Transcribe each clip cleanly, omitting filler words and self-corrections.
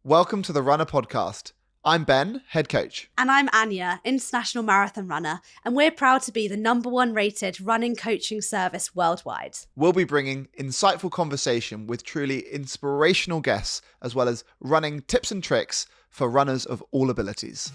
Welcome to the Runna Podcast. I'm Ben, head coach. And I'm Anya, international marathon runner, and we're proud to be the #1 rated running coaching service worldwide. We'll be bringing insightful conversation with truly inspirational guests, as well as running tips and tricks for runners of all abilities.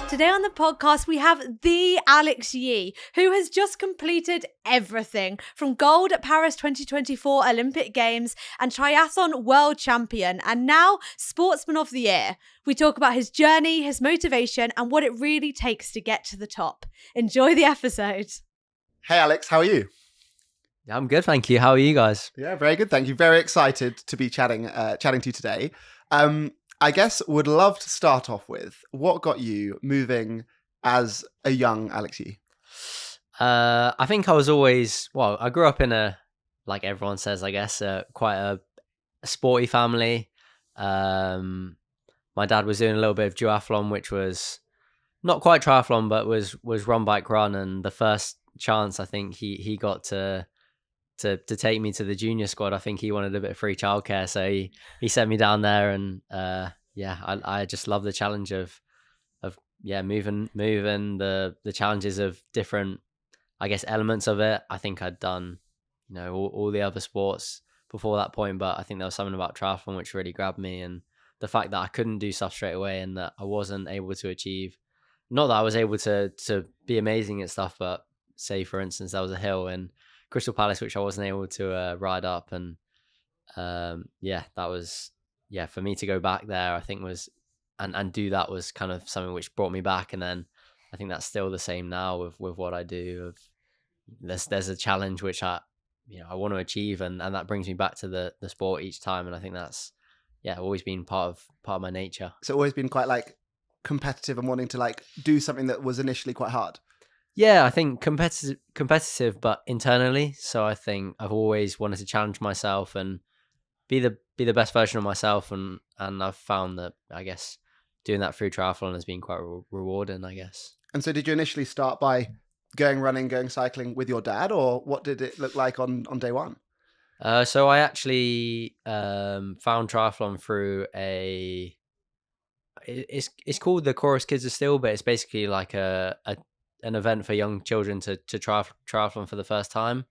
Today on the podcast, we have the Alex Yee, who has just completed everything from gold at Paris 2024 Olympic Games and triathlon world champion, and now Sportsman of the Year. We talk about his journey, his motivation, and what it really takes to get to the top. Enjoy the episode. Hey Alex, how are you? I'm good, thank you. How are you guys? Yeah, very good, thank you. Very excited to be chatting to you today. I guess would love to start off with what got you moving as a young Alex Yee? I think I was always, I grew up in like everyone says, I guess, quite a sporty family. My dad was doing a little bit of duathlon, which was not quite triathlon, but was run, bike, run. And the first chance I think he got to take me to the junior squad, I think he wanted a bit of free childcare, so he sent me down there, and I just love the challenge of moving the challenges of different, I guess, elements of it. I think I'd done all the other sports before that point, but I think there was something about triathlon which really grabbed me, and the fact that I couldn't do stuff straight away and that I wasn't able to achieve, not that I was able to be amazing at stuff, but say for instance there was a hill in Crystal Palace which I wasn't able to ride up, and that was for me to go back there, I think was and do that was kind of something which brought me back. And then I think that's still the same now with what I do. There's a challenge which I want to achieve, and that brings me back to the sport each time, and I think that's always been part of my nature. So always been quite like competitive and wanting to like do something that was initially quite hard. Yeah, I think competitive, but internally. So I think I've always wanted to challenge myself and be the best version of myself, and I've found that I guess doing that through triathlon has been quite rewarding, I guess. And so did you initially start by going running, going cycling with your dad, or what did it look like on day one? So I actually found triathlon through it's called the Chorus Kids of Steel, but it's basically like an event for young children to try triathlon for the first time.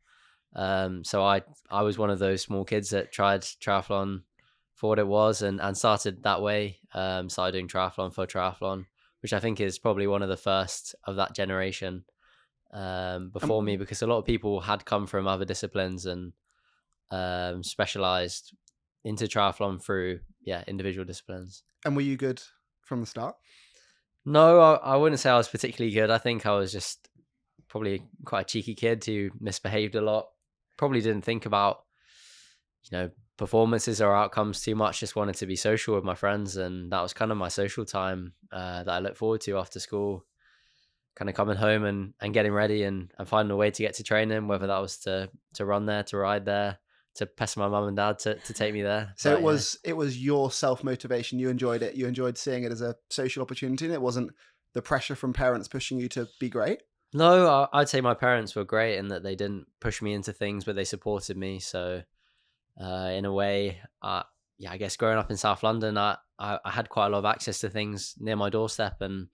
So I was one of those small kids that tried triathlon for what it was, and started that way. Started doing triathlon for triathlon, which I think is probably one of the first of that generation before me, because a lot of people had come from other disciplines and specialized into triathlon through individual disciplines. And were you good from the start? No, I wouldn't say I was particularly good. I think I was just probably quite a cheeky kid who misbehaved a lot. Probably didn't think about, performances or outcomes too much. Just wanted to be social with my friends, and that was kind of my social time that I look forward to after school. Kind of coming home and getting ready and finding a way to get to training, whether that was to run there, to ride there, to pester my mum and dad to take me there. So it was your self-motivation. You enjoyed it. You enjoyed seeing it as a social opportunity, and it wasn't the pressure from parents pushing you to be great? No, I'd say my parents were great in that they didn't push me into things, but they supported me. So in a way, I guess growing up in South London, I had quite a lot of access to things near my doorstep, and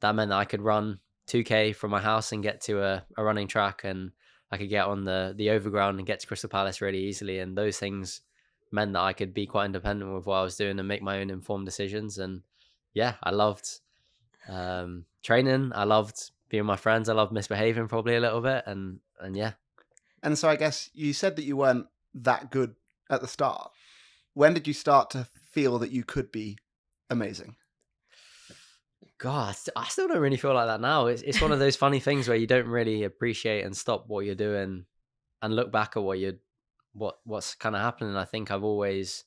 that meant that I could run 2K from my house and get to a running track, and I could get on the overground and get to Crystal Palace really easily. And those things meant that I could be quite independent with what I was doing and make my own informed decisions. And I loved training. I loved being with my friends. I loved misbehaving probably a little bit. And. And so I guess you said that you weren't that good at the start. When did you start to feel that you could be amazing? God, I still don't really feel like that now. It's one of those funny things where you don't really appreciate and stop what you're doing and look back at what's kind of happening. I think I've always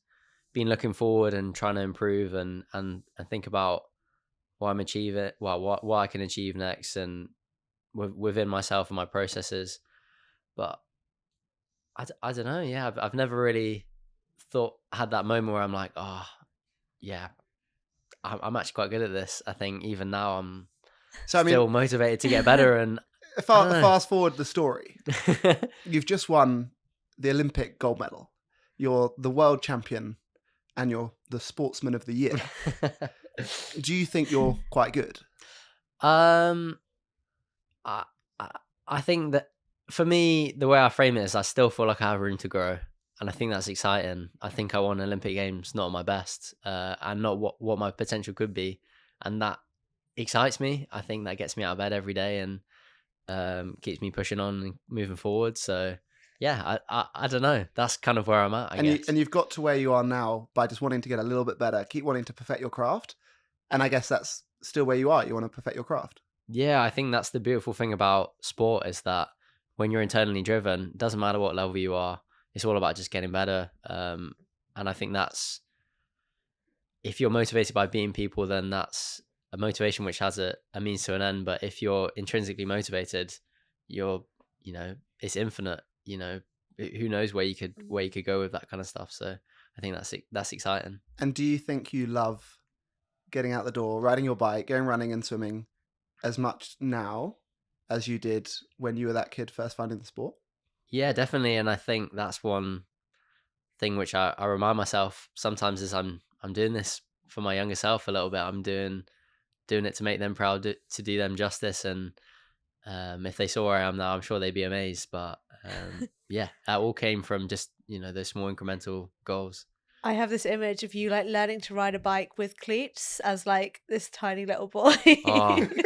been looking forward and trying to improve and think about what I'm achieving, what I can achieve next, and within myself and my processes. But I don't know. Yeah, I've never really had that moment where I'm like, oh yeah, I'm actually quite good at this. I think even now I'm still motivated to get better. And fast forward the story. You've just won the Olympic gold medal. you're the world champion and you're the sportsman of the year. Do you think you're quite good? I think that for me, the way I frame it is I still feel like I have room to grow. And I think that's exciting. I think I won Olympic Games not at my best and not what my potential could be. And that excites me. I think that gets me out of bed every day and keeps me pushing on and moving forward. So yeah, I don't know. That's kind of where I'm at, I guess. And you've got to where you are now by just wanting to get a little bit better, keep wanting to perfect your craft. And I guess that's still where you are. You want to perfect your craft. Yeah, I think that's the beautiful thing about sport is that when you're internally driven, it doesn't matter what level you are. It's all about just getting better. And I think that's, if you're motivated by beating people, then that's a motivation which has a means to an end. But if you're intrinsically motivated, it's infinite. Who knows where you could go with that kind of stuff. So I think that's exciting. And do you think you love getting out the door, riding your bike, going running and swimming as much now as you did when you were that kid first finding the sport? Yeah, definitely. And I think that's one thing which I remind myself sometimes is I'm doing this for my younger self a little bit. I'm doing it to make them proud, to do them justice. And if they saw where I am now, I'm sure they'd be amazed. But yeah, that all came from just, those small incremental goals. I have this image of you like learning to ride a bike with cleats as like this tiny little boy.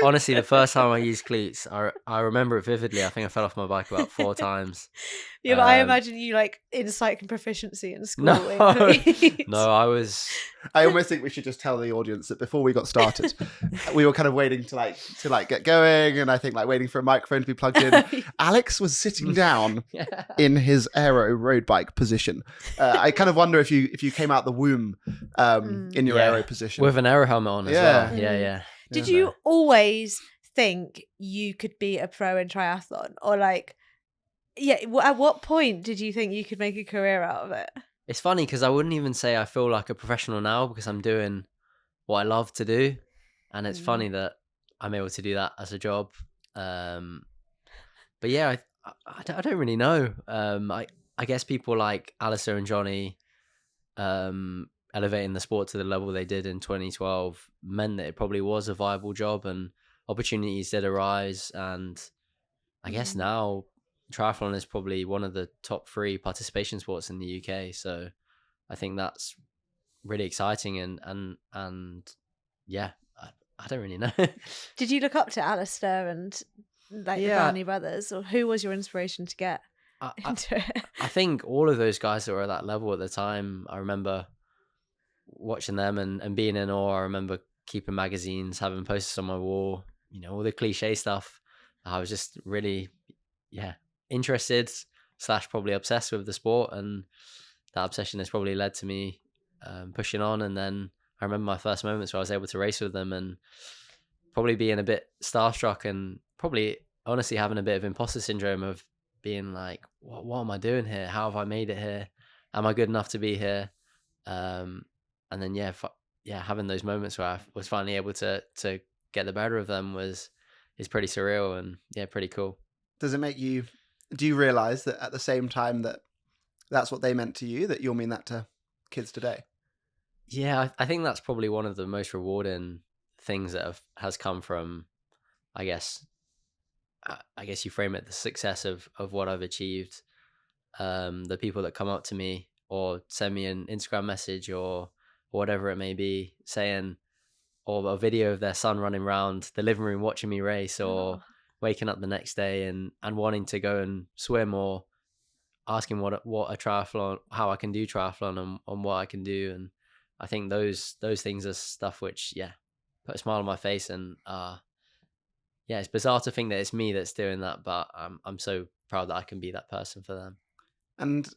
Honestly, the first time I used cleats, I remember it vividly. I think I fell off my bike about 4 times. Yeah, but I imagine you like in cycling proficiency in school. No, I almost think we should just tell the audience that before we got started, we were kind of waiting to get going, and I think like waiting for a microphone to be plugged in. Alex was sitting down in his aero road bike position. I kind of wonder if you came out the womb in your aero position with an aero helmet on as well. Yeah. Did you always think you could be a pro in triathlon, or like? Yeah, at what point did you think you could make a career out of it? It's funny because I wouldn't even say I feel like a professional now because I'm doing what I love to do. And it's funny that I'm able to do that as a job. But yeah, I don't really know. I guess people like Alistair and Johnny elevating the sport to the level they did in 2012 meant that it probably was a viable job and opportunities did arise. And I guess now triathlon is probably one of the top 3 participation sports in the UK. So I think that's really exciting and yeah, I don't really know. Did you look up to Alistair and like the Barney brothers, or who was your inspiration to get into it? I think all of those guys that were at that level at the time, I remember watching them and being in awe. I remember keeping magazines, having posters on my wall, all the cliche stuff. I was just really, interested / probably obsessed with the sport, and that obsession has probably led to me pushing on. And then I remember my first moments where I was able to race with them and probably being a bit starstruck and probably honestly having a bit of imposter syndrome of being like, what am I doing here? How have I made it here? Am I good enough to be here? And then having those moments where I was finally able to get the better of them is pretty surreal and pretty cool. Does it make you? Do you realize that at the same time that that's what they meant to you, that you'll mean that to kids today? Yeah, I think that's probably one of the most rewarding things that has come from, I guess you frame it, the success of what I've achieved. The people that come up to me or send me an Instagram message or whatever it may be saying, or a video of their son running around the living room watching me race, or waking up the next day and wanting to go and swim, or asking what a triathlon, how I can do triathlon and what I can do. And I think those things are stuff which put a smile on my face. And it's bizarre to think that it's me that's doing that, but I'm so proud that I can be that person for them. And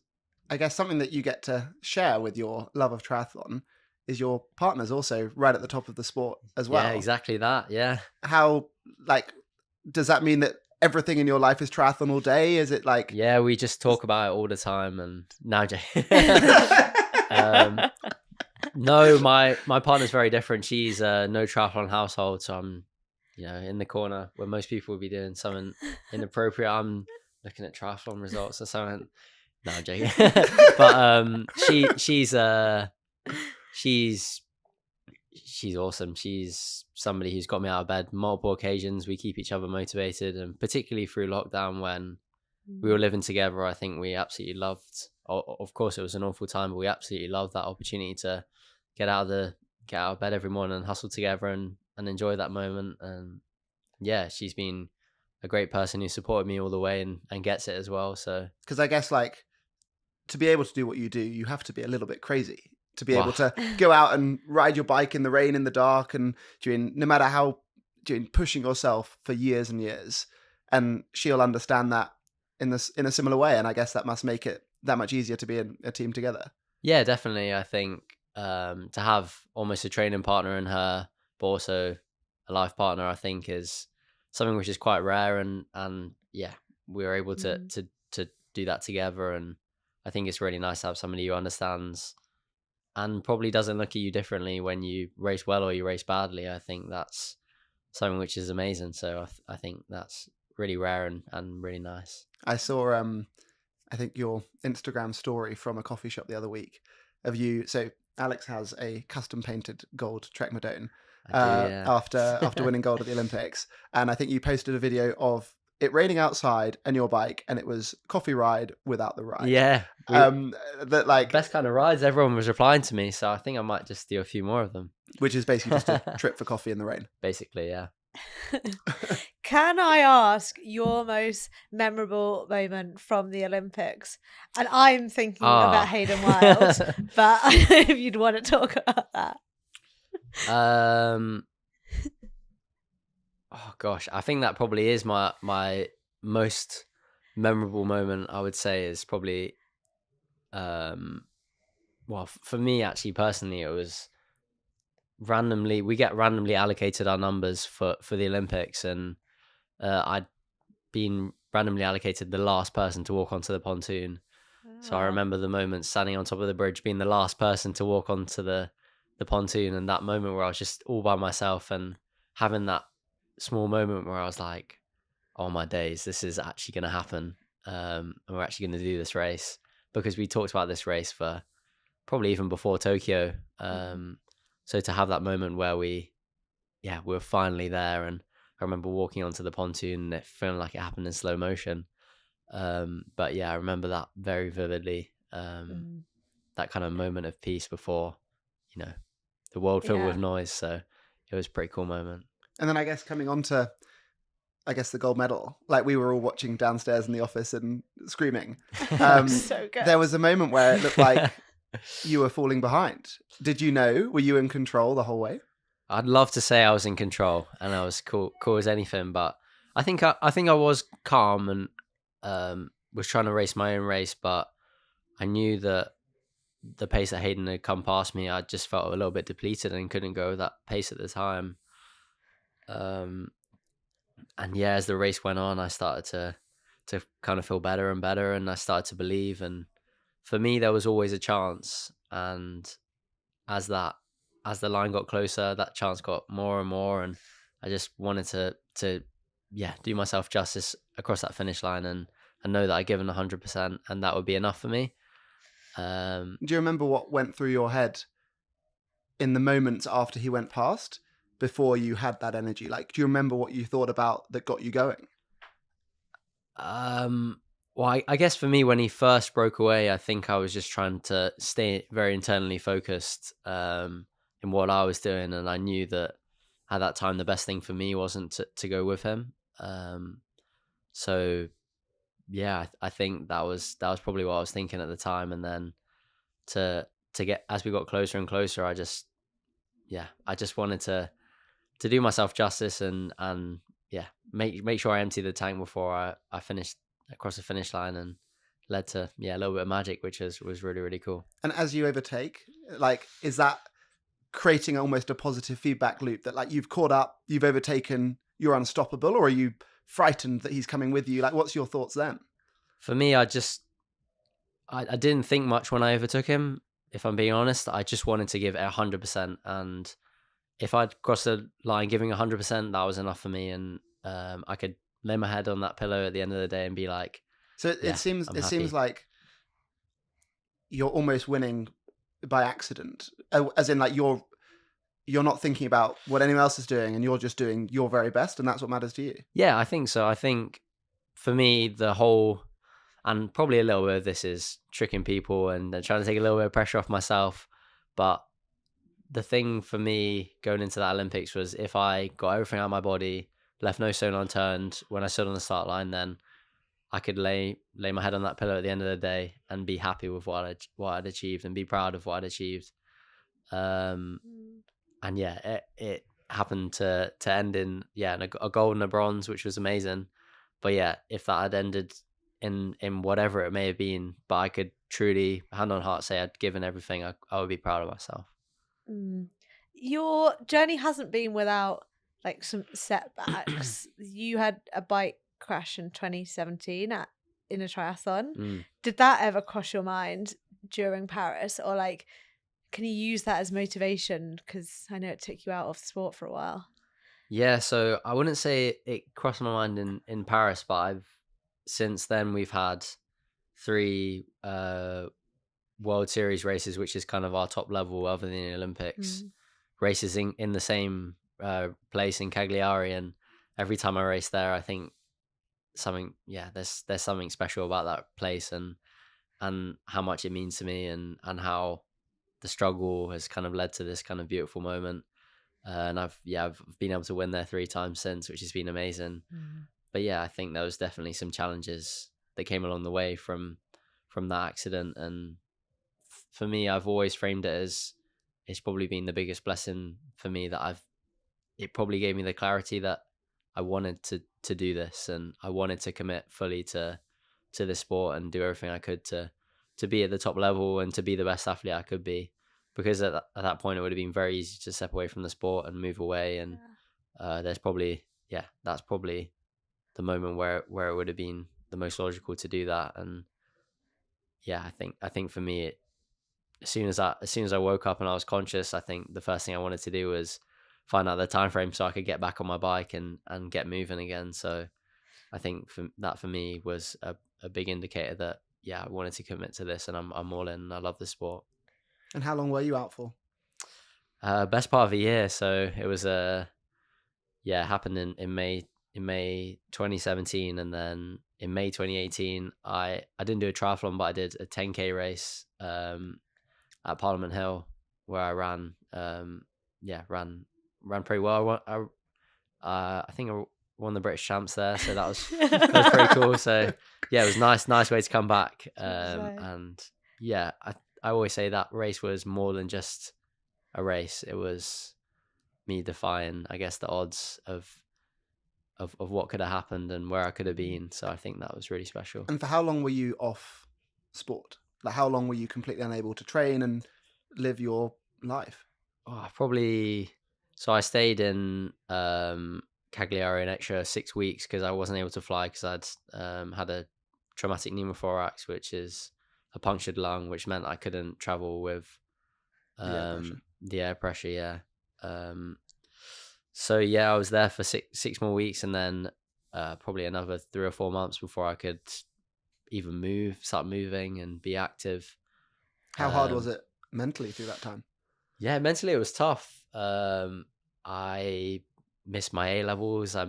I guess something that you get to share with your love of triathlon is your partner's also right at the top of the sport as well. Yeah, exactly that. Yeah. How, does that mean that everything in your life is triathlon all day? Is it like... Yeah, we just talk about it all the time. And now, no, my partner's very different. She's a no triathlon household. So I'm, in the corner where most people would be doing something inappropriate. I'm looking at triathlon results or something. No, I'm joking. But she's awesome. She's somebody who's got me out of bed multiple occasions. We keep each other motivated, and particularly through lockdown when we were living together, I think we absolutely loved. Of course, it was an awful time, but we absolutely loved that opportunity to get out of bed every morning and hustle together and enjoy that moment. And yeah, she's been a great person who supported me all the way and gets it as well. So, because I guess like to be able to do what you do, you have to be a little bit crazy to be able to go out and ride your bike in the rain, in the dark, and doing, no matter how, doing, pushing yourself for years and years. And she'll understand that in a similar way. And I guess that must make it that much easier to be in a team together. Yeah, definitely. I think to have almost a training partner in her, but also a life partner, I think is something which is quite rare. And yeah, we were able to do that together. And I think it's really nice to have somebody who understands and probably doesn't look at you differently when you race well or you race badly. I think that's something which is amazing. So I think that's really rare and really nice. I saw, I think your Instagram story from a coffee shop the other week of you. So Alex has a custom painted gold Trek Madone after winning gold at the Olympics. And I think you posted a video of it raining outside and your bike, and it was coffee ride without the ride. Yeah. That like best kind of rides. Everyone was replying to me, so I think I might just do a few more of them. Which is basically just a trip for coffee in the rain. Basically, yeah. Can I ask your most memorable moment from the Olympics? And I'm thinking about Hayden Wilde, but I don't know if you'd want to talk about that. Oh gosh, I think that probably is my most memorable moment. I would say is probably, well, for me actually personally, it was we get randomly allocated our numbers for the Olympics, and I'd been randomly allocated the last person to walk onto the pontoon. So I remember the moment standing on top of the bridge, being the last person to walk onto the pontoon, and that moment where I was just all by myself and having that small moment where I was like, oh my days, this is actually going to happen. And we're actually going to do this race, because we talked about this race for probably even before Tokyo. So to have that moment where we were finally there, and I remember walking onto the pontoon and it feeling like it happened in slow motion. But yeah, I remember that very vividly. That kind of moment of peace before, the world filled with noise. So it was a pretty cool moment. And then I guess coming on to, the gold medal, like we were all watching downstairs in the office and screaming. So good. There was a moment where it looked like you were falling behind. Did you know? Were you in control the whole way? I'd love to say I was in control and I was cool as anything, but I think I was calm and was trying to race my own race, but I knew that the pace that Hayden had come past me, I just felt a little bit depleted and couldn't go that pace at the time. And yeah, as the race went on, I started to kind of feel better and better, and I started to believe. And for me, there was always a chance. And as the line got closer, that chance got more and more. And I just wanted to do myself justice across that finish line and know that I'd given 100%, and that would be enough for me. Do you remember what went through your head in the moments after he went past, before you had that energy? Like, do you remember what you thought about that got you going? Well, I guess for me, when he first broke away, I think I was just trying to stay very internally focused in what I was doing. And I knew that at that time, the best thing for me wasn't to go with him. So yeah, I think that was probably what I was thinking at the time. And then to get, as we got closer and closer, I just wanted to do myself justice and make sure I emptied the tank before I finished across the finish line, and led to a little bit of magic, which was really, really cool. And as you overtake, like, is that creating almost a positive feedback loop that, like, you've caught up, you've overtaken, you're unstoppable, or are you frightened that he's coming with you? Like, what's your thoughts then? For me, I didn't think much when I overtook him, if I'm being honest. I just wanted to give it 100%, and if I'd crossed the line giving 100%, that was enough for me, and I could lay my head on that pillow at the end of the day and be like, so it seems like you're almost winning by accident, as in like you're not thinking about what anyone else is doing, and you're just doing your very best, and that's what matters to you. Yeah, I think so. I think for me, the whole, and probably a little bit of this is tricking people and trying to take a little bit of pressure off myself. But the thing for me going into that Olympics was if I got everything out of my body, left no stone unturned when I stood on the start line, then I could lay my head on that pillow at the end of the day and be happy with what I'd achieved and be proud of what I'd achieved. And yeah, it happened to end in a gold and a bronze, which was amazing. But yeah, if that had ended in whatever it may have been, but I could truly, hand on heart, say I'd given everything, I would be proud of myself. Your journey hasn't been without like some setbacks. You had a bike crash in 2017 in a triathlon. Did that ever cross your mind during Paris, or like can you use that as motivation? Because I know it took you out of sport for a while. Yeah, so I wouldn't say it crossed my mind in Paris, but since then we've had 3 World Series races, which is kind of our top level other than the Olympics, races in the same place in Cagliari, and every time I race there, I think there's something special about that place and how much it means to me, and how the struggle has kind of led to this kind of beautiful moment. And I've been able to win there 3 times since, which has been amazing. But yeah, I think there was definitely some challenges that came along the way from that accident. And for me, I've always framed it as it's probably been the biggest blessing for me that it probably gave me the clarity that I wanted to do this, and I wanted to commit fully to this sport and do everything I could to be at the top level and to be the best athlete I could be. Because at that point, it would have been very easy to step away from the sport and move away. And that's probably the moment where it would have been the most logical to do that. And yeah, I think for me, as soon as I woke up and I was conscious, I think the first thing I wanted to do was find out the time frame so I could get back on my bike and get moving again. So I think for me was a big indicator that I wanted to commit to this, and I'm all in. I love the sport. And how long were you out for? Best part of a year. So it was happened in May 2017, and then in May 2018 I didn't do a triathlon, but I did a 10k race at Parliament Hill, where I ran pretty well. I think I won the British champs there, so that was pretty cool. So yeah, it was nice way to come back. And yeah, I always say that race was more than just a race. It was me defying, I guess, the odds of what could have happened and where I could have been. So I think that was really special. And for how long were you off sport? Like, how long were you completely unable to train and live your life? So I stayed in Cagliari an extra 6 weeks because I wasn't able to fly because I'd had a traumatic pneumothorax, which is a punctured lung, which meant I couldn't travel with the air pressure. Yeah. So yeah, I was there for six more weeks, and then probably another 3 or 4 months before I could even start moving and be active. How hard was it mentally through that time? Yeah, mentally it was tough. I missed my A levels. I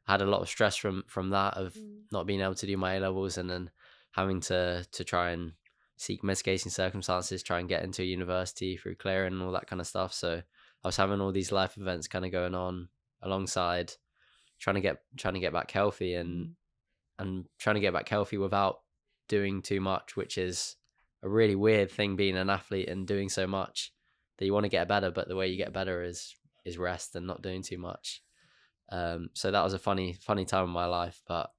had a lot of stress from that, of not being able to do my A levels, and then having to try and seek mitigating circumstances, try and get into a university through clearing and all that kind of stuff. So I was having all these life events kind of going on alongside trying to get back healthy and trying to get back healthy without doing too much, which is a really weird thing, being an athlete and doing so much that you want to get better, but the way you get better is rest and not doing too much. So that was a funny time in my life, but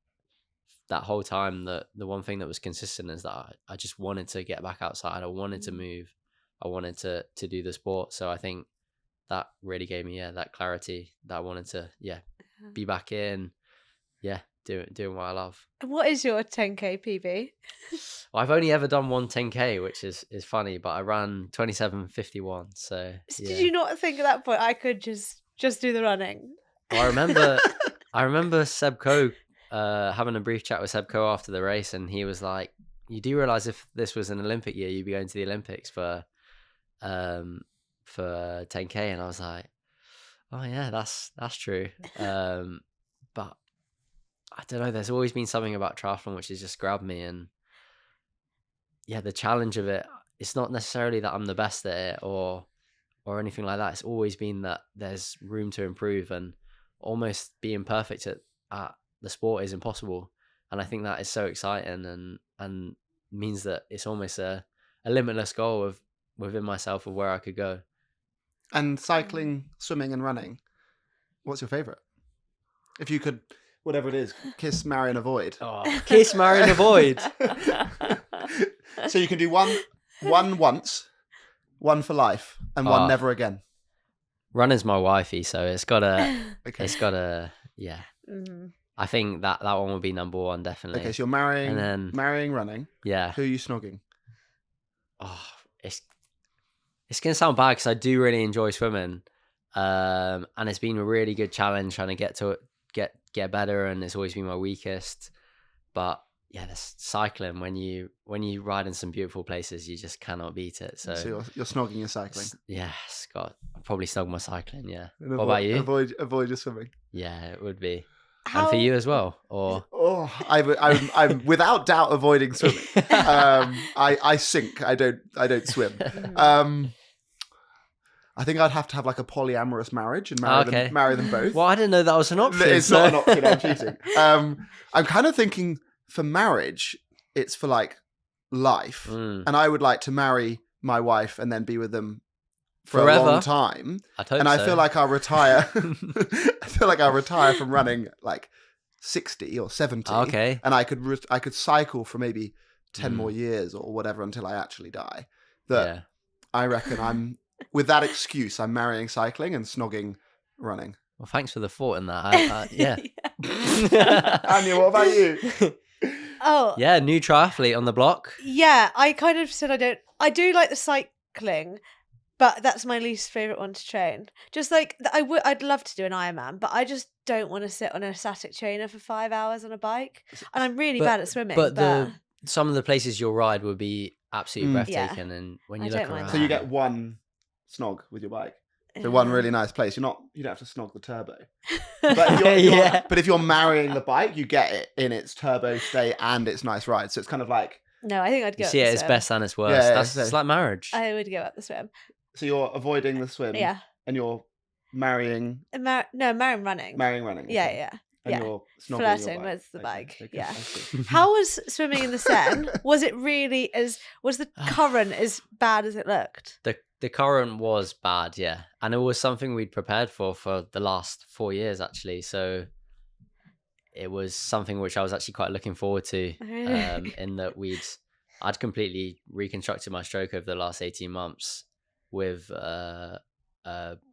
that whole time, the one thing that was consistent is that I just wanted to get back outside. I wanted to move. I wanted to do the sport. So I think that really gave me that clarity that I wanted to be back in, doing what I love. What is your 10k PB? Well, I've only ever done one 10k, which is funny, but I ran 27:51. So did you not think at that point I could just do the running? Well, I remember Seb Coe having a brief chat with Seb Coe after the race, and he was like, you do realize if this was an Olympic year, you'd be going to the Olympics for 10K. And I was like, oh yeah, that's true. But I don't know, there's always been something about triathlon which has just grabbed me. And yeah, the challenge of it, it's not necessarily that I'm the best at it or anything like that. It's always been that there's room to improve, and almost being perfect at the sport is impossible. And I think that is so exciting and means that it's almost a limitless goal within myself of where I could go. And cycling, swimming and running, what's your favourite? If you could, whatever it is, kiss, marry and avoid. Oh, kiss, marry and avoid. So you can do one once, one for life, and one never again. Running's my wifey, so it's gotta, yeah. Mm-hmm. I think that one would be number one, definitely. Okay, so you're marrying, and then marrying running. Yeah. Who are you snogging? Oh, it's gonna sound bad because I do really enjoy swimming, and it's been a really good challenge trying to get better, and it's always been my weakest. But yeah, that's cycling. When you ride in some beautiful places, you just cannot beat it. So you're snogging your cycling. Yeah, Scott, I'll probably snog my cycling. Yeah. And what about you? Avoid your swimming. Yeah, it would be. And for you as well, or I'm without doubt avoiding swimming. I sink. I don't swim. I think I'd have to have like a polyamorous marriage and marry them both. Well, I didn't know that was an option. It's not an option. I'm cheating. I'm kind of thinking for marriage, it's for like life, and I would like to marry my wife and then be with them for forever. A long time. I feel like I'll retire. I feel like I'll retire from running like 60 or 70. Okay. And I could cycle for maybe 10 more years or whatever until I actually die. I reckon with that excuse, I'm marrying cycling and snogging running. Well, thanks for the thought in that. Yeah. Anya, what about you? Oh. Yeah, new triathlete on the block. Yeah, I kind of said I do like the cycling, but that's my least favourite one to train. Just like, I'd love to do an Ironman, but I just don't want to sit on a static trainer for 5 hours on a bike. And I'm really bad at swimming. But some of the places you'll ride would be absolutely breathtaking. And when you look around. So you get one snog with your bike. So one really nice place. You don't have to snog the turbo. But if you're marrying the bike, you get it in its turbo state and its nice ride. So it's kind of like... No, I think I'd go you see it its best and its worst. It's like marriage. I would go up the swim. So you're avoiding the swim. Yeah. And you're marrying... marrying running. Marrying running. Okay. Yeah. And you're snogging flirting your bike. with the bike. Okay, yeah. How was swimming in the Seine? Was it really was the current as bad as it looked? The current was bad, yeah. And it was something we'd prepared for the last 4 years, actually. So it was something which I was actually quite looking forward to, in that I'd completely reconstructed my stroke over the last 18 months with a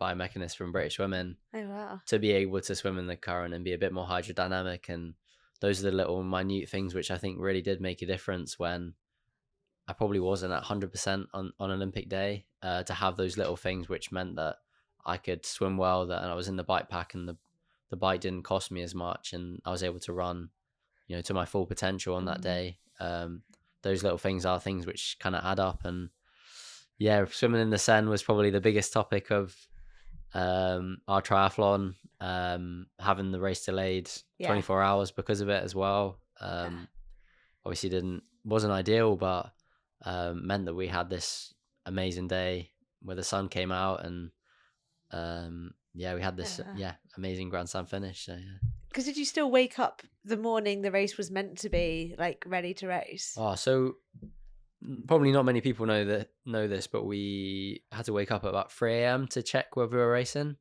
biomechanist from British Swimming. Oh, wow. To be able to swim in the current and be a bit more hydrodynamic. And those are the little minute things which I think really did make a difference when I probably wasn't at 100% on Olympic day, to have those little things which meant that I could swim well, and I was in the bike pack, and the bike didn't cost me as much, and I was able to run, to my full potential on that day. Those little things are things which kind of add up. And yeah, swimming in the Seine was probably the biggest topic of our triathlon, having the race delayed 24 hours because of it as well. Obviously wasn't ideal, but meant that we had this amazing day where the sun came out, and we had this amazing Grand Slam finish. So yeah. Because did you still wake up the morning the race was meant to be, like, ready to race? Oh, so probably not many people know this, but we had to wake up at about 3 a.m. to check whether we were racing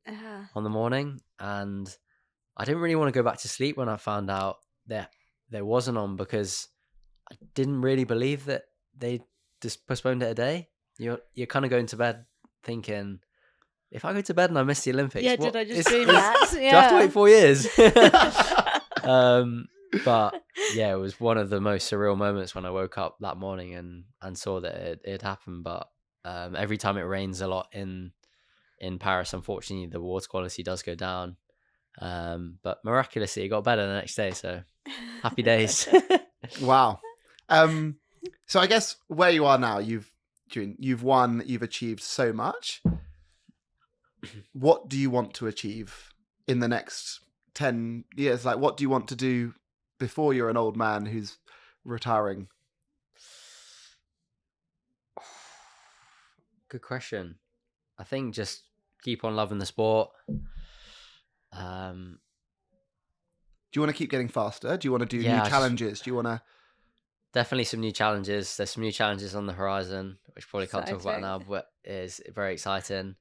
on the morning, and I didn't really want to go back to sleep when I found out that there wasn't on, because I didn't really believe that they just postponed it a day. You're kind of going to bed thinking, if I go to bed and I miss the Olympics, did I just dream that? Do I have to wait 4 years? But yeah, it was one of the most surreal moments when I woke up that morning and saw that it happened. But every time it rains a lot in Paris, unfortunately, the water quality does go down. But miraculously, it got better the next day. So happy days. Wow. So I guess where you are now, you've won, you've achieved so much. What do you want to achieve in the next 10 years? Like, what do you want to do before you're an old man who's retiring? Good question. I think just keep on loving the sport. Do you want to keep getting faster? Do you want to do new challenges? Do you want to... Definitely some new challenges. There's some new challenges on the horizon, which probably can't talk about now, but is very exciting.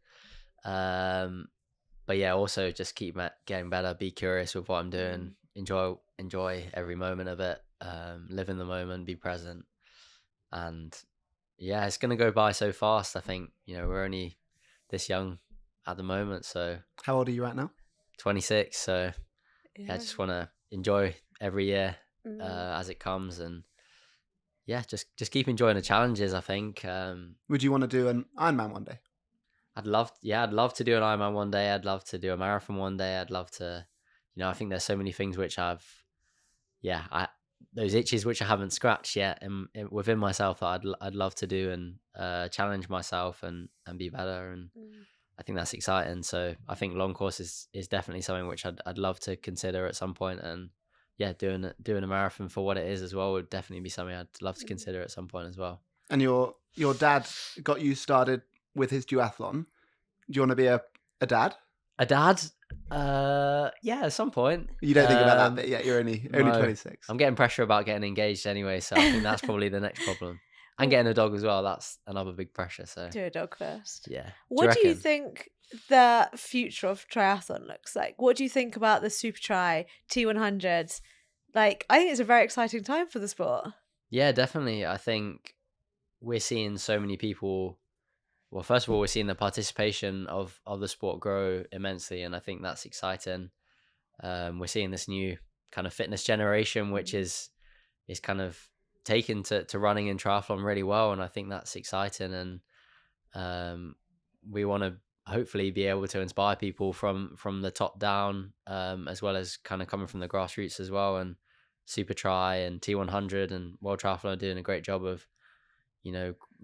But yeah, also just keep getting better, be curious with what I'm doing, enjoy every moment of it, live in the moment, be present. And yeah, it's going to go by so fast. I think, we're only this young at the moment. So how old are you right now? 26. So yeah, I just want to enjoy every year as it comes, and yeah, just keep enjoying the challenges, I think. Would you want to do an Ironman one day? I'd love to do an Ironman one day. I'd love to do a marathon one day. I'd love to, I think there's so many things which those itches which I haven't scratched yet within myself that I'd love to do and challenge myself and be better. And I think that's exciting. So I think long course is definitely something which I'd love to consider at some point. And yeah, doing a marathon for what it is as well would definitely be something I'd love to consider at some point as well. And your dad got you started with his duathlon. Do you want to be a dad? A dad? Yeah, at some point. You don't think about that bit yet. You're only 26. I'm getting pressure about getting engaged anyway, so I think that's probably the next problem. And getting a dog as well. That's another big pressure. So do a dog first. Yeah. What do you think the future of triathlon looks like? What do you think about the Super Tri, T100s? Like, I think it's a very exciting time for the sport. Yeah, definitely. I think we're seeing so many people. Well, first of all, we're seeing the participation of the sport grow immensely, and I think that's exciting. We're seeing this new kind of fitness generation, which is kind of taken to running and triathlon really well, and I think that's exciting. And we want to hopefully be able to inspire people from the top down, as well as kind of coming from the grassroots as well. And Super Tri and T100 and World Triathlon are doing a great job of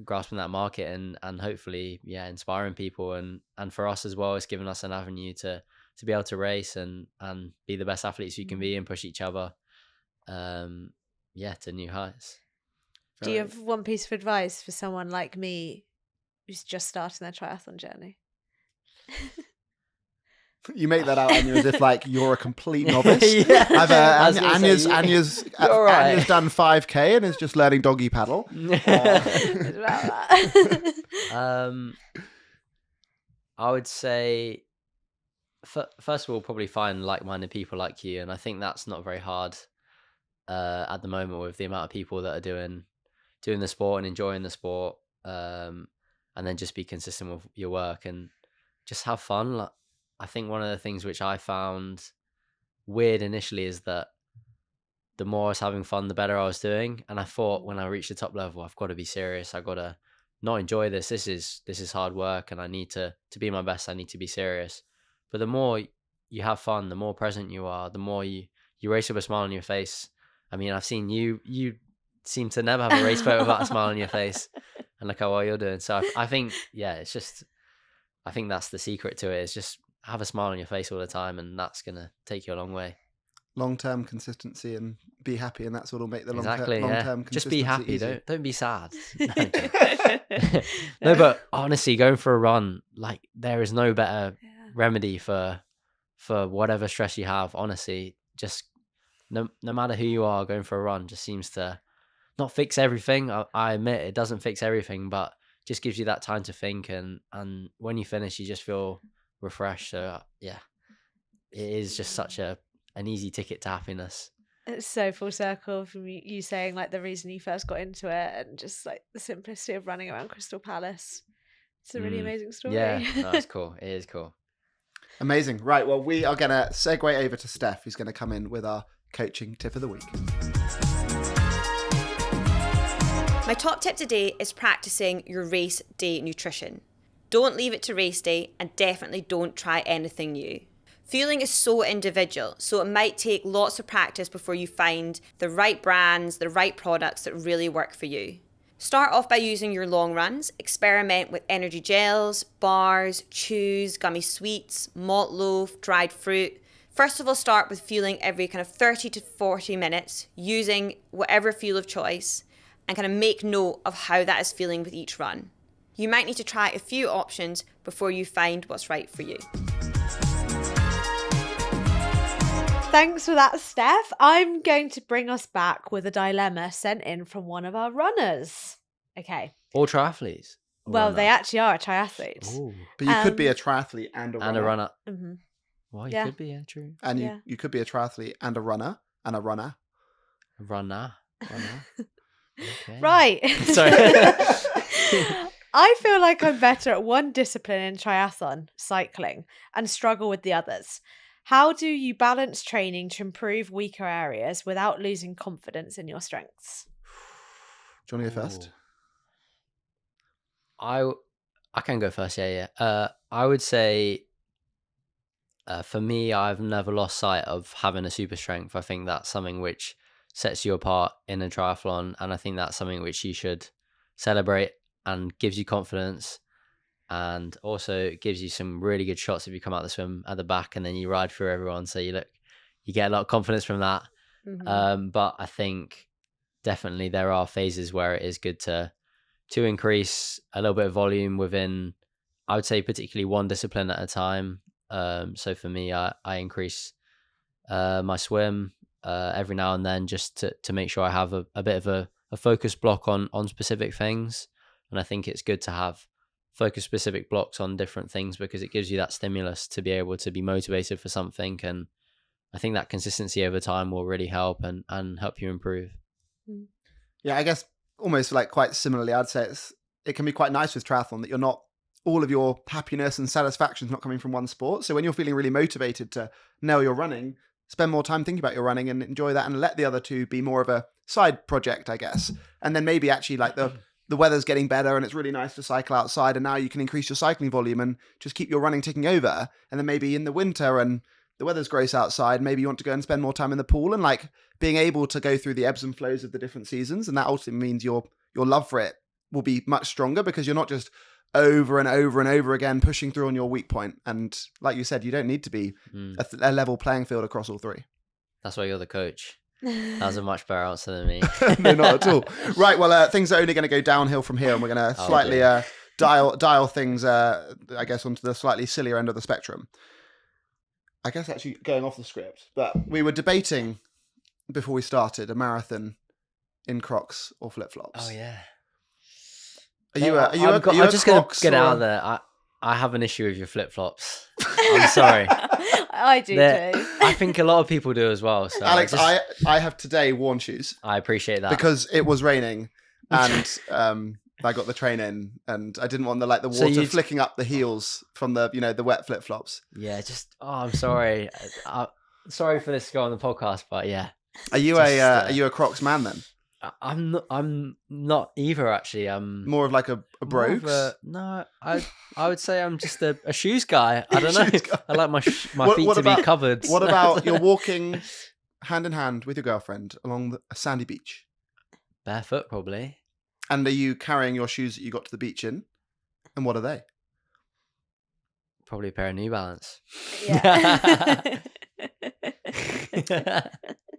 grasping that market and hopefully inspiring people, and for us as well, it's given us an avenue to be able to race and be the best athletes you can be and push each other to new heights. Do you have one piece of advice for someone like me who's just starting their triathlon journey? You make that out, Anya, as if like you're a complete novice. Anya's done 5K and is just learning doggy paddle. I would say, first of all, probably find like-minded people like you, and I think that's not very hard at the moment with the amount of people that are doing the sport and enjoying the sport, and then just be consistent with your work and just have fun. I think one of the things which I found weird initially is that the more I was having fun, the better I was doing. And I thought when I reached the top level, I've got to be serious. I've got to not enjoy this. This is hard work, and I need to be my best. I need to be serious. But the more you have fun, the more present you are, the more you race with a smile on your face. I mean, I've seen you seem to never have a race photo without a smile on your face, and look how well you're doing. So I think, it's just, I think that's the secret to it, is just have a smile on your face all the time, and that's going to take you a long way. Long-term consistency and be happy, and that's what will make the long-term consistency just be happy, easy. Don't be sad. No, but honestly, going for a run, like, there is no better remedy for whatever stress you have. Honestly, just no matter who you are, going for a run just seems to not fix everything. I admit it doesn't fix everything, but just gives you that time to think, and when you finish, you just feel refreshed. So it is just such an easy ticket to happiness. It's so full circle from you saying like the reason you first got into it, and just like the simplicity of running around Crystal Palace. It's a really amazing story. Yeah, no, it's cool. It is cool. Amazing. Right, well, we are going to segue over to Steph, who's going to come in with our coaching tip of the week. My top tip today is practicing your race day nutrition. Don't leave it to race day, and definitely don't try anything new. Fueling is so individual, so it might take lots of practice before you find the right brands, the right products that really work for you. Start off by using your long runs. Experiment with energy gels, bars, chews, gummy sweets, malt loaf, dried fruit. First of all, start with fueling every kind of 30 to 40 minutes using whatever fuel of choice and kind of make note of how that is feeling with each run. You might need to try a few options before you find what's right for you. Thanks for that, Steph. I'm going to bring us back with a dilemma sent in from one of our runners. Okay. All triathletes. Well, they actually are a triathlete. Ooh. But you could be a triathlete and a runner. And a runner. Mm-hmm. Well, you Yeah. could be, yeah, true. And Yeah. you could be a triathlete and a runner and a runner. Runner. Okay. Right. Sorry. I feel like I'm better at one discipline in triathlon, cycling, and struggle with the others. How do you balance training to improve weaker areas without losing confidence in your strengths? Do you want to go first? I can go first, yeah. I would say for me, I've never lost sight of having a super strength. I think that's something which sets you apart in a triathlon, and I think that's something which you should celebrate and gives you confidence, and also gives you some really good shots if you come out the swim at the back and then you ride through everyone. So you get a lot of confidence from that. Mm-hmm. But I think definitely there are phases where it is good to increase a little bit of volume within, I would say, particularly one discipline at a time. So for me, I increase my swim every now and then just to make sure I have a bit of a focus block on specific things. And I think it's good to have focus specific blocks on different things because it gives you that stimulus to be able to be motivated for something. And I think that consistency over time will really help and help you improve. Yeah, I guess almost like quite similarly, I'd say it can be quite nice with triathlon that you're not, all of your happiness and satisfaction is not coming from one sport. So when you're feeling really motivated to nail your running, spend more time thinking about your running and enjoy that and let the other two be more of a side project, I guess. And then maybe actually like the weather's getting better and it's really nice to cycle outside and now you can increase your cycling volume and just keep your running ticking over. And then maybe in the winter and the weather's gross outside, maybe you want to go and spend more time in the pool and like being able to go through the ebbs and flows of the different seasons. And that ultimately means your love for it will be much stronger because you're not just over and over and over again pushing through on your weak point. And like you said, you don't need to be a level playing field across all three. That's why you're the coach. That was a much better answer than me. No, not at all. Right, well, things are only going to go downhill from here and we're going to slightly dial things, I guess, onto the slightly sillier end of the spectrum. I guess actually going off the script, but we were debating before we started a marathon in Crocs or flip-flops. Oh, yeah. I'm just going to get out there. I have an issue with your flip-flops. I'm sorry. I do too. I think a lot of people do as well. So Alex, I have today worn shoes. I appreciate that. Because it was raining and I got the train in and I didn't want the water flicking up the heels from the wet flip-flops. Yeah, I'm sorry. Sorry for this to go on the podcast, but yeah. Are you a Crocs man then? I'm not either actually. More of like a brogues? No, I would say I'm just a shoes guy. I don't know. I like my feet to be covered. What about you're walking hand in hand with your girlfriend along a sandy beach? Barefoot probably. And are you carrying your shoes that you got to the beach in? And what are they? Probably a pair of New Balance. Yeah.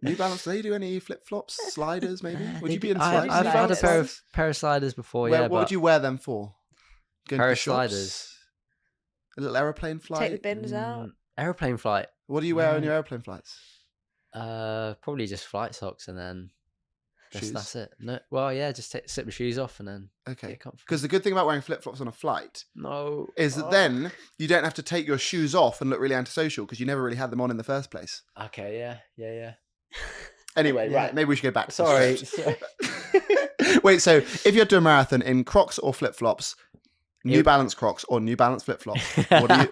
New Balance, do they do any flip-flops, sliders maybe? Would you be in sliders? I've had a pair of sliders before, What would you wear them for? Pair of sliders. A little aeroplane flight? Take the bins out. Aeroplane flight. What do you wear on your aeroplane flights? Probably just flight socks and then shoes. That's it. No, well, yeah, just slip the shoes off and then okay. Because the good thing about wearing flip-flops on a flight is that then you don't have to take your shoes off and look really antisocial because you never really had them on in the first place. Okay, yeah. Anyway, right, maybe we should go back to Sorry. Wait, so if you had to do a marathon in Crocs or flip-flops, New Balance Crocs or New Balance flip-flops,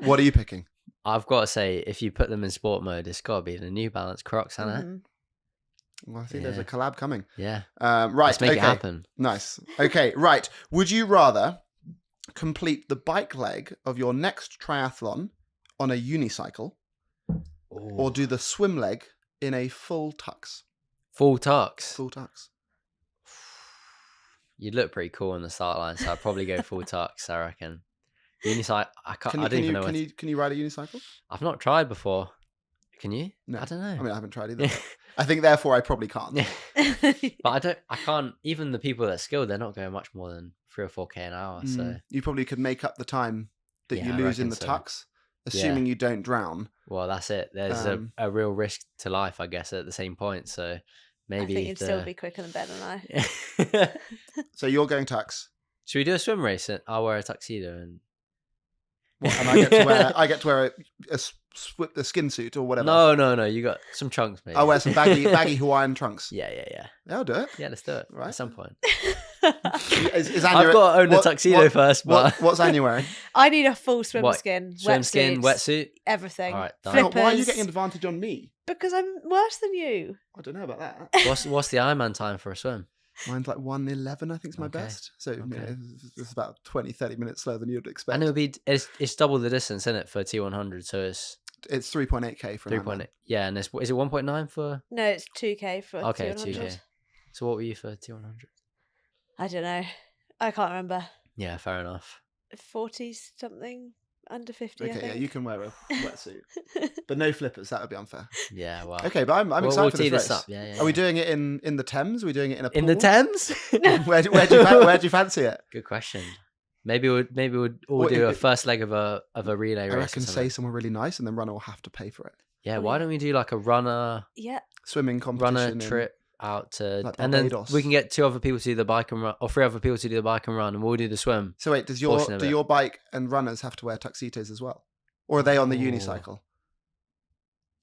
what are you picking? I've got to say, if you put them in sport mode, it's got to be the New Balance Crocs, hasn't it? Well, I think there's a collab coming. Yeah. Right. Let's make it happen. Nice. Okay, right. Would you rather complete the bike leg of your next triathlon on a unicycle or do the swim leg in a full tux? Full tux. Full tux. You'd look pretty cool on the start line, so I'd probably go full tux, I reckon. Unicycle, I don't even know. Can you ride a unicycle? I've not tried before. Can you? No. I don't know. I mean, I haven't tried either. I think therefore I probably can't. But I can't, even the people that are skilled, they're not going much more than 3 or 4K an hour. So you probably could make up the time that you I lose in reckon the so. tux, assuming you don't drown. Well, that's it. There's a real risk to life, I guess, at the same point. So maybe I think you'd still be quicker than Ben and I. So you're going tux. Should we do a swim race? I'll wear a tuxedo and And I get to wear a skin suit or whatever. No. You got some trunks, maybe. I'll wear some baggy Hawaiian trunks. Yeah. Yeah, I'll do it. Yeah, let's do it. Right. At some point. Is I've got to own the tuxedo first. But what's Anya wearing? I need a full swim What? skin. Swim skin, wetsuit. Everything. All right, done. Flippers. Why are you getting an advantage on me? Because I'm worse than you. I don't know about that. What's the Ironman time for a swim? Mine's like 1:11, I think is my Okay. best. So you Okay. know, it's about 20-30 minutes slower than you'd expect. And it's double the distance, isn't it, for T100? So it's It's 3.8k for an 3.8. Ironman. Yeah, and is it 1.9 for? No, it's 2K for Okay, 200. 2K. So what were you for T100? I don't know. I can't remember. Yeah, fair enough. 40 something, under 50. I Okay, think. yeah, you can wear a wetsuit, but no flippers. That would be unfair. Yeah, well. Okay, but I'm excited we'll for tee this race. up. Yeah. Are we doing it in the Thames? Are we doing it in a pool? in the Thames? where do you fancy it? Good question. Maybe we'll Well, do a it- first leg of a relay race. I or reckon something. say somewhere really nice, and then Runna will have to pay for it. Yeah, why don't we do like a runner Swimming competition. trip out to, like and then Barbados. we can get 2 other people to do the bike and run, or 3 other people to do the bike and run, and we'll do the swim. So wait, do portion of it. your bike and runners have to wear tuxedos as well, or are they on the Ooh. unicycle?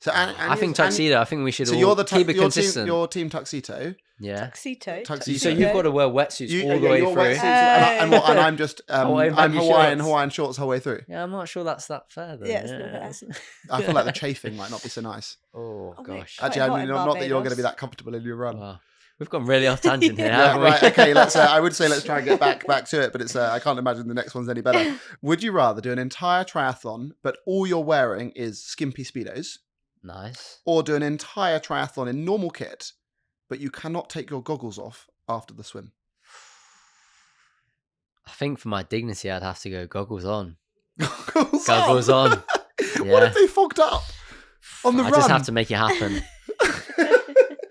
So I think tuxedo. I think we should So all you're the keep it your consistent. team, your team tuxedo. Yeah. Tuxedo. Tuxedo. So you've got to wear wetsuits all the way your through. wetsuits, and I'm just Hawaiian I'm baggy Hawaiian shorts the whole way through. Yeah, I'm not sure that's that fair though. Yeah, it's not fair. I feel like the chafing might not be so nice. Oh Oh, mate. gosh. Quite Actually, hot I mean, in not that you're going to Barbados. be that comfortable in your run. Wow. We've gone really off tangent here, Yeah, haven't we? right. Okay, let's. I would say let's try and get back to it, but it's. I can't imagine the next one's any better. Would you rather do an entire triathlon, but all you're wearing is skimpy speedos, Nice. or do an entire triathlon in normal kit, but you cannot take your goggles off after the swim? I think for my dignity, I'd have to go goggles on. Goggles Goggles on. What Yeah. if they fogged up on the I run? just have to make it happen.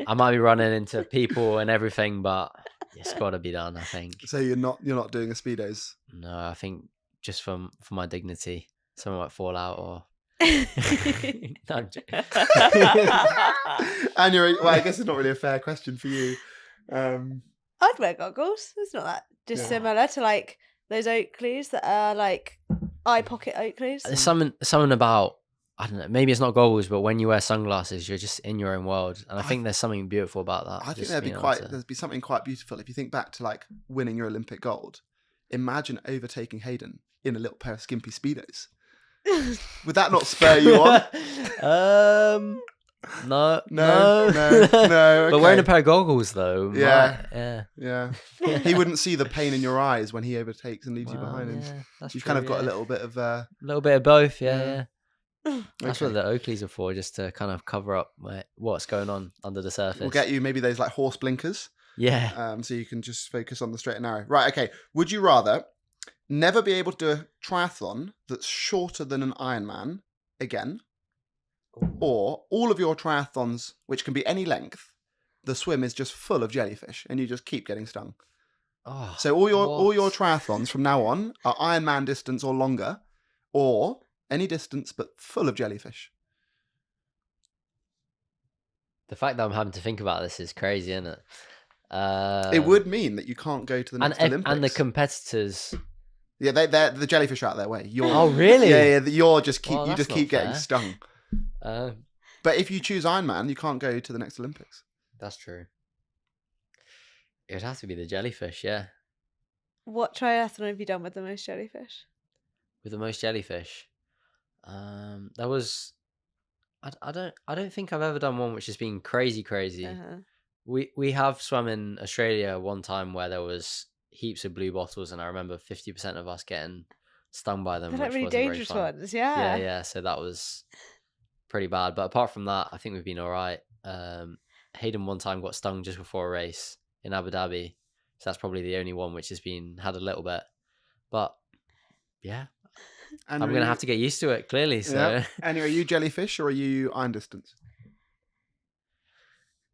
I might be running into people and everything, but it's got to be done. I think. So you're not doing a speedos. No, I think just for my dignity, someone might fall out or. No, I'm And well, I guess it's not really a fair question for you. I'd wear goggles. It's not that dissimilar to like those Oakleys that are like eye pocket Oakleys. There's something about, I don't know, maybe it's not goggles, but when you wear sunglasses, you're just in your own world, and I think there's something beautiful about that. I think just there'd being be something quite beautiful if you think back to like winning your Olympic gold. Imagine overtaking Hayden in a little pair of skimpy speedos. Would that not spur you on? No. No. But wearing a Okay. pair of goggles though. Yeah. Yeah. Yeah, he wouldn't see the pain in your eyes when he overtakes and leaves you Well, behind him. yeah, that's You've true, kind of got a yeah. little bit of. A little bit of both. Yeah. Yeah. That's Okay. what the Oakleys are for, just to kind of cover up what's going on under the surface. We'll get you maybe those like horse blinkers, Yeah. so you can just focus on the straight and narrow. Right. Okay. Would you rather never be able to do a triathlon that's shorter than an Ironman again, or all of your triathlons, which can be any length, the swim is just full of jellyfish and you just keep getting stung? Oh, So all your what? triathlons from now on are Ironman distance or longer, or any distance but full of jellyfish. The fact that I'm having to think about this is crazy, isn't it? It would mean that you can't go to the next Olympics. and the competitors. Yeah, they're the jellyfish are out their way. Oh, really? Yeah, you're just keep Well, you just that's keep not getting fair. stung. Uh, But if you choose Ironman, you can't go to the next Olympics. that's true. It would have to be the jellyfish, yeah. What triathlon have you done with the most jellyfish? With the most jellyfish. That was. I don't think I've ever done one which has been crazy. Uh-huh. We have swum in Australia one time where there was heaps of blue bottles, and I remember 50% of us getting stung by them. They're like which really wasn't very dangerous fun. ones, yeah. Yeah. So that was pretty bad. But apart from that, I think we've been all right. Hayden one time got stung just before a race in Abu Dhabi. So that's probably the only one which has had a little bit. But yeah, And I'm going to have to get used to it, clearly. So. Yeah. And are you jellyfish or are you iron distance?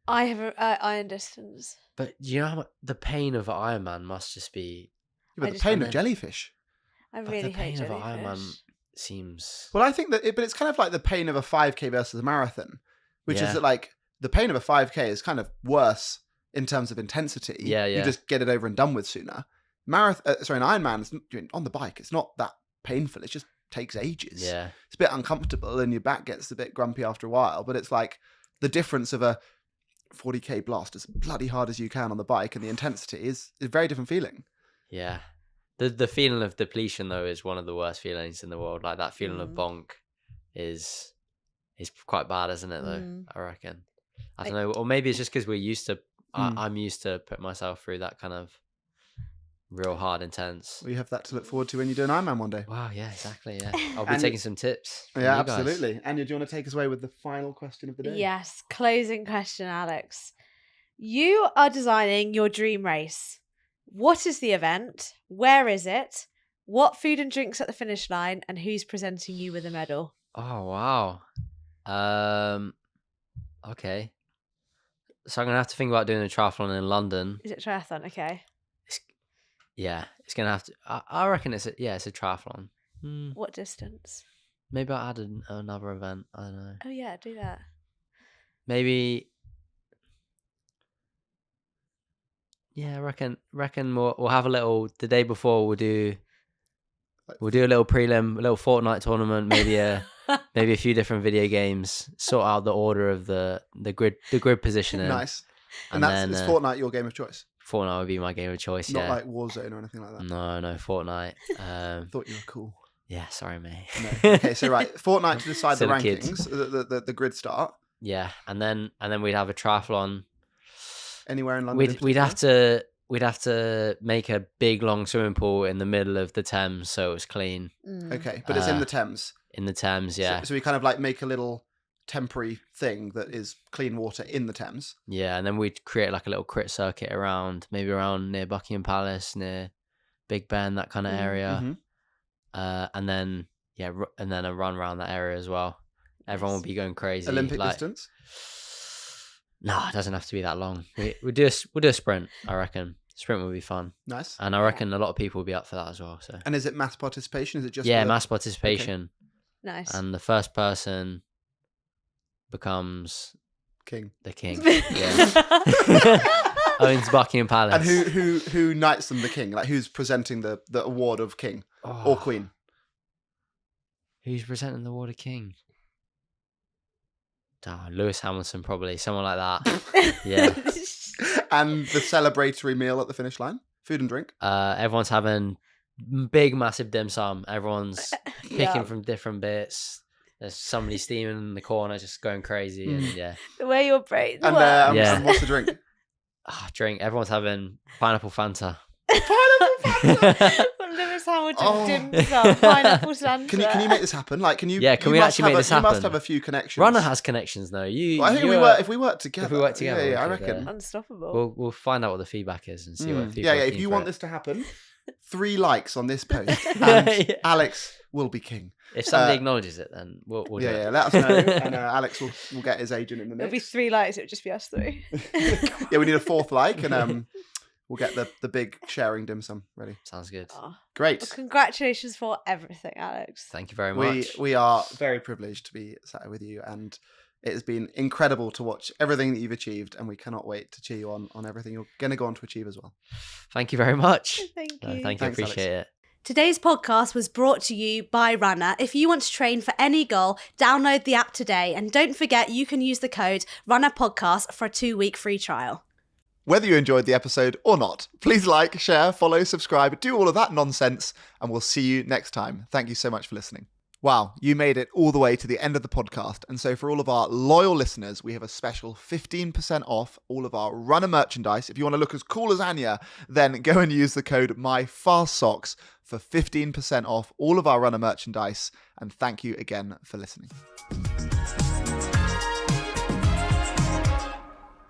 I have iron distance. But do you know how much the pain of Ironman must just be? Yeah, but the pain of jellyfish. I But really the hate pain of jellyfish. Ironman seems. Well, I think but it's kind of like the pain of a 5K versus a marathon, which is that like the pain of a 5K is kind of worse in terms of intensity. Yeah. You just get it over and done with sooner. An Ironman on the bike. It's not that painful. It just takes ages. Yeah. It's a bit uncomfortable and your back gets a bit grumpy after a while. But it's like the difference of a 40K blast as bloody hard as you can on the bike, and the intensity is a very different feeling. Yeah. The feeling of depletion though is one of the worst feelings in the world. Like that feeling of bonk is quite bad, isn't it? Though I reckon. I don't know, or maybe it's just because we're used to. I'm used to putting myself through that kind of real hard, intense. We have that to look forward to when you do an Ironman one day. Wow, yeah, exactly. Yeah, I'll be taking some tips. Yeah, absolutely. Anya, do you want to take us away with the final question of the day? Yes, closing question, Alex. You are designing your dream race. What is the event? Where is it? What food and drinks at the finish line? And who's presenting you with a medal? Oh, wow. Okay. So I'm going to have to think about doing a triathlon in London. Is it triathlon? Okay. It's going to have to... I reckon it's a triathlon. What distance? Maybe I'll add another event. I don't know. Oh, yeah, do that. Maybe... Yeah, I reckon we'll have a little... The day before we'll do a little prelim, a little Fortnite tournament, maybe a few different video games, sort out the order of the grid positioning. Nice. And is Fortnite your game of choice? Fortnite would be my game of choice. Not like Warzone or anything like that. No, Fortnite. Thought you were cool. Yeah, sorry, mate. No. Okay, so right, Fortnite to decide the Silly rankings, the grid start. Yeah, and then we'd have a triathlon. Anywhere in London? We'd have to make a big long swimming pool in the middle of the Thames so it was clean. Okay, but it's in the Thames. In the Thames, yeah. So we kind of like make a little temporary thing that is clean water in the Thames. Yeah, and then we'd create like a little crit circuit around near Buckingham Palace, near Big Ben, that kind of area. And then a run around that area as well. Everyone will be going crazy. Olympic distance? No, it doesn't have to be that long. We'll do a sprint, I reckon. Sprint will be fun. Nice. And I reckon a lot of people will be up for that as well. So. And is it mass participation? Is it just mass participation? Okay. Nice. And the first person becomes king. The king. Yeah. Owns Buckingham Palace. And who knights them the king? Like who's presenting the award of king or queen? Who's presenting the award of king? Oh, Lewis Hamilton, probably. Someone like that. Yeah. And the celebratory meal at the finish line? Food and drink? Everyone's having big, massive dim sum. Everyone's picking from different bits. There's somebody steaming in the corner, just going crazy. And yeah. The way your brains and, work. And what's the drink? Drink. Everyone's having pineapple Fanta. Lewis Hamilton dim sum, pineapple Fanta. Can you make this happen? Like, can you? Yeah, can we actually make this happen? You must have a few connections. Runner has connections, though. I think if we work together. Yeah, I reckon. Unstoppable. We'll find out what the feedback is and see what feedback. Yeah. If you want this to happen, 3 likes on this post, and Alex will be king. If somebody acknowledges it, then we'll do it. Yeah, let us know, and Alex will get his agent in the mix. There'll be 3 likes. It'll just be us 3. Yeah, we need a 4th like, and we'll get the big sharing dim sum ready. Sounds good. Great. Well, congratulations for everything, Alex. Thank you very much. We are very privileged to be sat here with you, and it has been incredible to watch everything that you've achieved, and we cannot wait to cheer you on everything you're going to go on to achieve as well. Thank you very much. Thank you. Thank you. Thanks, appreciate Alex. it. Today's podcast was brought to you by Runna. If you want to train for any goal, download the app today. And don't forget, you can use the code Runna Podcast for a 2-week free trial. Whether you enjoyed the episode or not, please like, share, follow, subscribe, do all of that nonsense, and we'll see you next time. Thank you so much for listening. Wow, you made it all the way to the end of the podcast. And so for all of our loyal listeners, we have a special 15% off all of our Runner merchandise. If you want to look as cool as Anya, then go and use the code MyFastSocks for 15% off all of our Runner merchandise. And thank you again for listening.